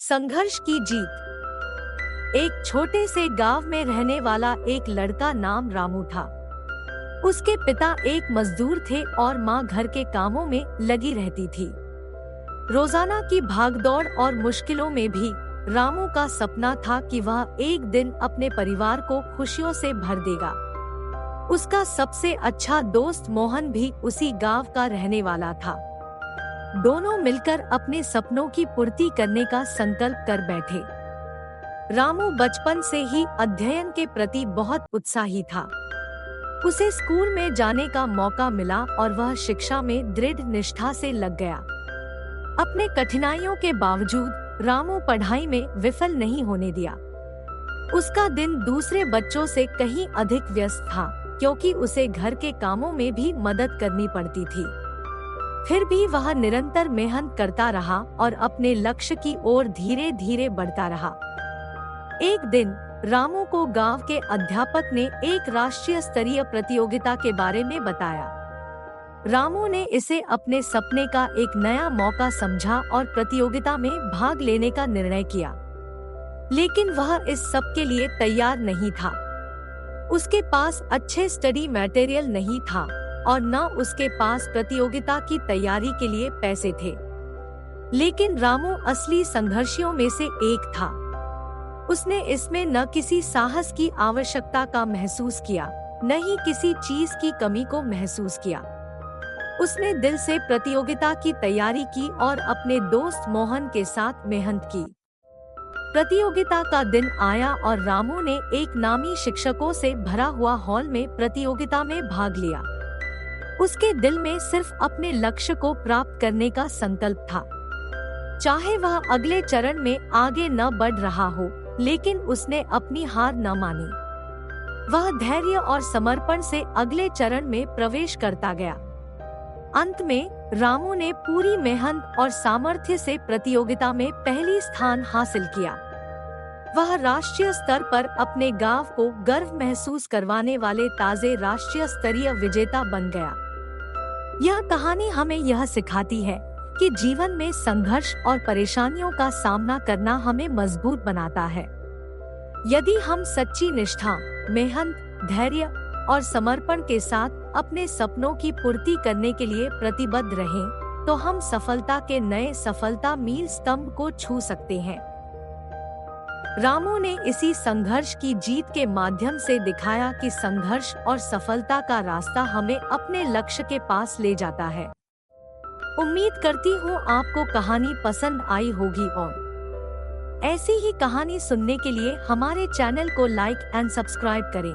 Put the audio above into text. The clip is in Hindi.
संघर्ष की जीत। एक छोटे से गांव में रहने वाला एक लड़का नाम रामू था। उसके पिता एक मजदूर थे और माँ घर के कामों में लगी रहती थी। रोजाना की भागदौड़ और मुश्किलों में भी रामू का सपना था कि वह एक दिन अपने परिवार को खुशियों से भर देगा। उसका सबसे अच्छा दोस्त मोहन भी उसी गांव का रहने वाला था। दोनों मिलकर अपने सपनों की पूर्ति करने का संकल्प कर बैठे। रामू बचपन से ही अध्ययन के प्रति बहुत उत्साही था। उसे स्कूल में जाने का मौका मिला और वह शिक्षा में दृढ़ निष्ठा से लग गया। अपने कठिनाइयों के बावजूद रामू पढ़ाई में विफल नहीं होने दिया। उसका दिन दूसरे बच्चों से कहीं अधिक व्यस्त था, क्योंकि उसे घर के कामों में भी मदद करनी पड़ती थी। फिर भी वह निरंतर मेहनत करता रहा और अपने लक्ष्य की ओर धीरे धीरे बढ़ता रहा। एक दिन रामू को गांव के अध्यापक ने एक राष्ट्रीय स्तरीय प्रतियोगिता के बारे में बताया। रामू ने इसे अपने सपने का एक नया मौका समझा और प्रतियोगिता में भाग लेने का निर्णय किया। लेकिन वह इस सब के लिए तैयार नहीं था। उसके पास अच्छे स्टडी मटेरियल नहीं था और न उसके पास प्रतियोगिता की तैयारी के लिए पैसे थे। लेकिन रामू असली संघर्षियों में से एक था। उसने इसमें न किसी साहस की आवश्यकता का महसूस किया, न ही किसी चीज की कमी को महसूस किया। उसने दिल से प्रतियोगिता की तैयारी की और अपने दोस्त मोहन के साथ मेहनत की। प्रतियोगिता का दिन आया और रामू ने एक नामी शिक्षकों से भरा हुआ हॉल में प्रतियोगिता में भाग लिया। उसके दिल में सिर्फ अपने लक्ष्य को प्राप्त करने का संकल्प था। चाहे वह अगले चरण में आगे न बढ़ रहा हो, लेकिन उसने अपनी हार न मानी। वह धैर्य और समर्पण से अगले चरण में प्रवेश करता गया। अंत में रामू ने पूरी मेहनत और सामर्थ्य से प्रतियोगिता में पहली स्थान हासिल किया। वह राष्ट्रीय स्तर पर अपने गांव को गर्व महसूस करवाने वाले ताजे राष्ट्रीय स्तरीय विजेता बन गया। यह कहानी हमें यह सिखाती है कि जीवन में संघर्ष और परेशानियों का सामना करना हमें मजबूत बनाता है। यदि हम सच्ची निष्ठा, मेहनत, धैर्य और समर्पण के साथ अपने सपनों की पूर्ति करने के लिए प्रतिबद्ध रहें, तो हम सफलता के नए सफलता मील स्तंभ को छू सकते हैं। रामू ने इसी संघर्ष की जीत के माध्यम से दिखाया कि संघर्ष और सफलता का रास्ता हमें अपने लक्ष्य के पास ले जाता है। उम्मीद करती हूँ आपको कहानी पसंद आई होगी और ऐसी ही कहानी सुनने के लिए हमारे चैनल को लाइक एंड सब्सक्राइब करें।